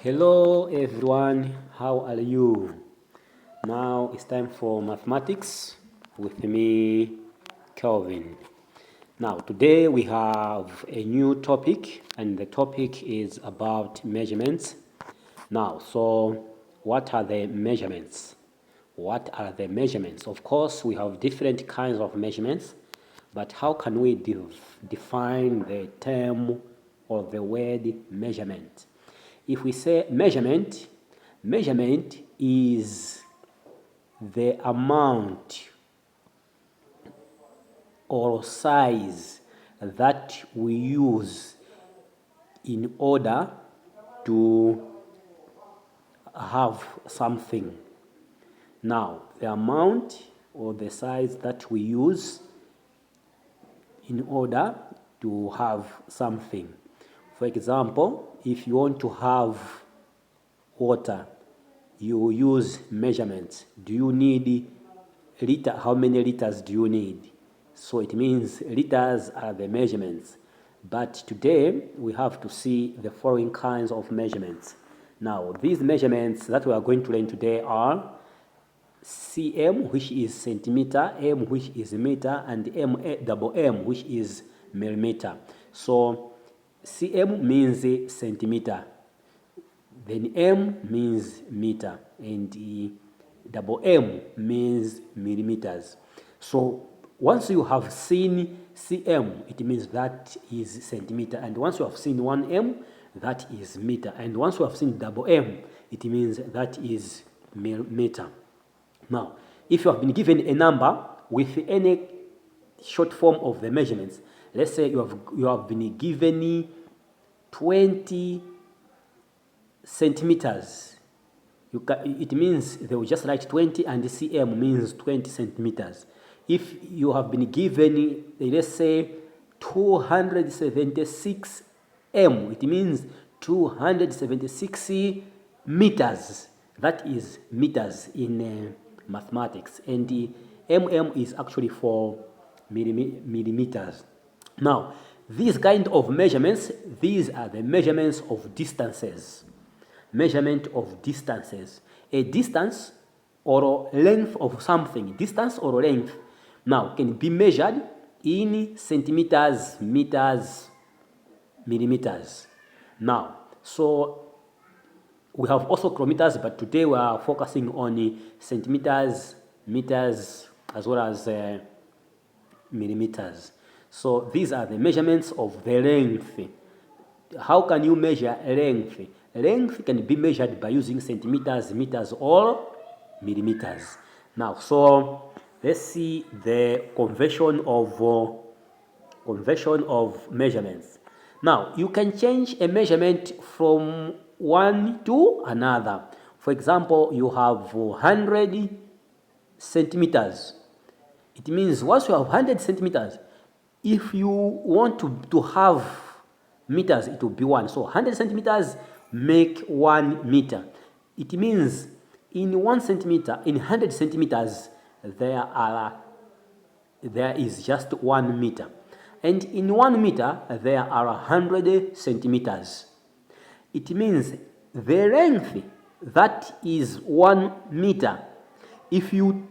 Hello everyone, how are you? Now it's time for mathematics with me, Kelvin. Now today we have a new topic and the topic is about measurements. Now, so what are the measurements? What are the measurements? Of course, we have different kinds of measurements, but how can we define the term or the word measurement? If we say measurement, measurement is the amount or size that we use in order to have something. Now, the amount or the size that we use in order to have something. For example, if you want to have water, you use measurements. Do you need liter? How many liters do you need? So it means liters are the measurements. But today we have to see the following kinds of measurements. Now, these measurements that we are going to learn today are cm, which is centimeter, m, which is meter, and m, which is millimeter. So cm means centimeter, then m means meter, and m means millimeters. So once you have seen cm, it means that is centimeter, and once you have seen 1m, that is meter, and once you have seen m, it means that is meter. Now, if you have been given a number with any short form of the measurements, let's say you have been given 20 centimeters. It means they will just write 20 and cm means 20 centimeters. If you have been given, let's say, 276 m, it means 276 meters. That is meters in mathematics, and the mm is actually for millimeters. Now, these kind of measurements, these are the measurements of distances. Measurement of distances. A distance or length of something, distance or length, now can be measured in centimeters, meters, millimeters. Now, so we have also kilometers, but today we are focusing on centimeters, meters, as well as millimeters. So these are the measurements of the length. How can you measure length? Length can be measured by using centimeters, meters, or millimeters. Now, so let's see the conversion of measurements. Now, you can change a measurement from one to another. For example, you have 100 centimeters. It means once you have 100 centimeters, if you want to have meters, it will be 1. So 100 centimeters make 1 meter. It means in 1 centimeter, in 100 centimeters, there is just 1 meter. And in 1 meter, there are 100 centimeters. It means the length that is 1 meter. If you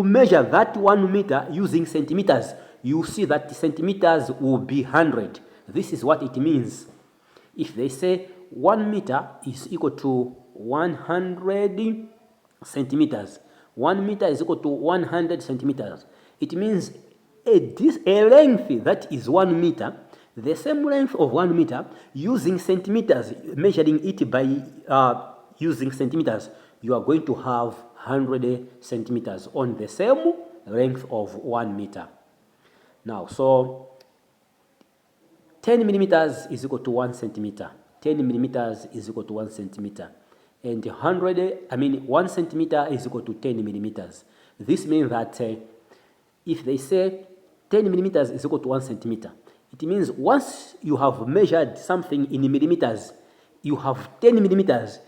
measure that 1 meter using centimeters, you see that centimeters will be 100. This is what it means. If they say 1 meter is equal to 100 centimeters, 1 meter is equal to 100 centimeters, it means a length that is 1 meter, the same length of 1 meter, using centimeters, measuring it by using centimeters, you are going to have 100 centimeters on the same length of 1 meter. Now, so 10 millimeters is equal to 1 centimeter. 10 millimeters is equal to 1 centimeter. And 1 centimeter is equal to 10 millimeters. This means that if they say 10 millimeters is equal to 1 centimeter, it means once you have measured something in millimeters, you have 10 millimeters.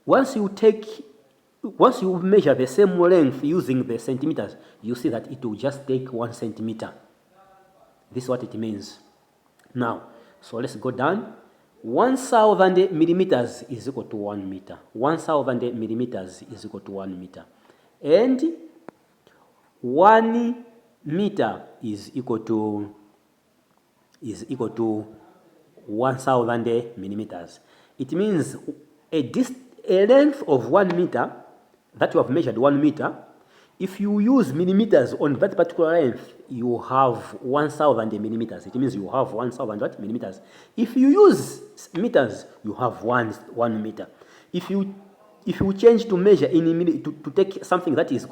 Once you measure the same length using the centimeters, you see that it will just take 1 centimeter. This is what it means. Now, so let's go down. 1,000 millimeters is equal to 1 meter. 1,000 millimeters is equal to 1 meter. And 1 meter is equal to 1,000 millimeters. It means a length of 1 meter that you have measured 1 meter. If you use millimeters on that particular length, you have 1,000 millimeters. It means you have 1,000 millimeters. If you use meters, you have 1 meter. If you change to measure in to take something that is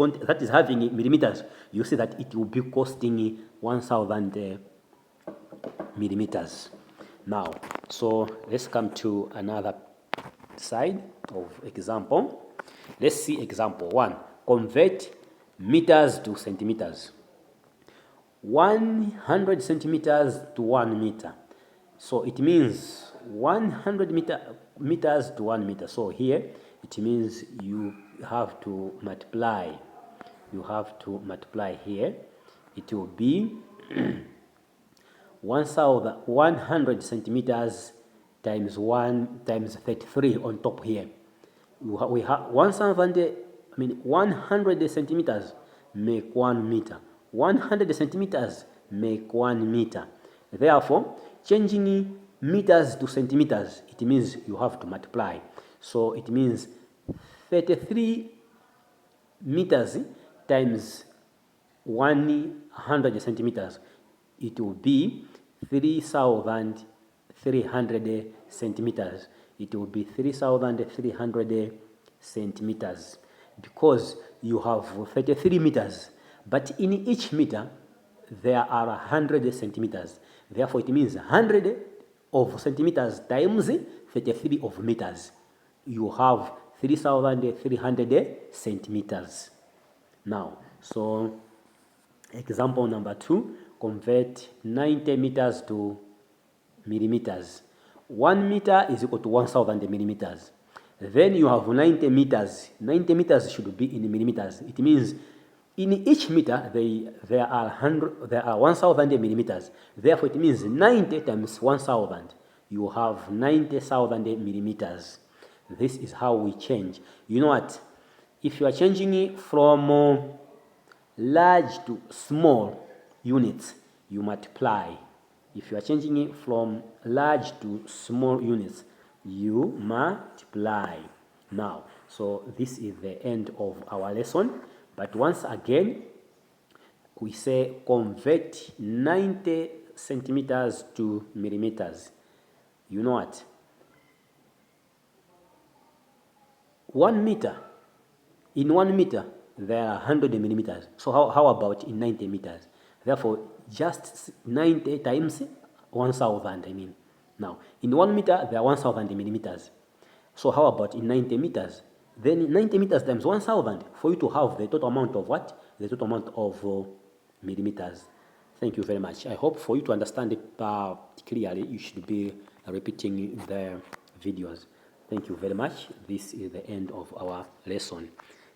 having millimeters, you see that it will be costing 1,000 millimeters. Now, so let's come to another side of example. Let's see example 1. Convert meters to centimeters. 100 centimeters to 1 meter. So it means 100 meters to 1 meter. So here it means you have to multiply. You have to multiply here. It will be 100 centimeters times 1 times 33 on top here. We have 100 centimeters make 1 meter. 100 centimeters make 1 meter. Therefore, changing meters to centimeters, it means you have to multiply. So it means 33 meters times 100 centimeters. It will be 3,300 centimeters. It will be 3,300 centimeters, because you have 33 meters, but in each meter there are 100 centimeters. Therefore, it means 100 of centimeters times 33 of meters. You have 3,300 centimeters. Now, so example number 2, convert 90 meters to millimeters. 1 meter is equal to 1,000 millimeters. Then you have 90 meters. 90 meters should be in millimeters. It means in each meter there are 1,000 millimeters. Therefore, it means 90 times 1,000. You have 90,000 millimeters. This is how we change. You know what? If you are changing it from large to small units, you multiply. If you are changing it from large to small units, you multiply. Now, so this is the end of our lesson. But once again, we say convert 90 centimeters to millimeters. You know what? 1 meter. In 1 meter, there are 100 millimeters. So how about in 90 meters? Therefore, just 90 times 1,000, I mean. Now, in 1 meter, there are 1,000 millimeters. So how about in 90 meters? Then 90 meters times 1,000 for you to have the total amount of what? The total amount of millimeters. Thank you very much. I hope for you to understand it clearly, you should be repeating the videos. Thank you very much. This is the end of our lesson.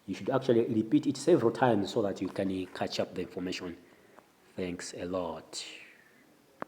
You should actually repeat it several times so that you can catch up the information. Thanks a lot.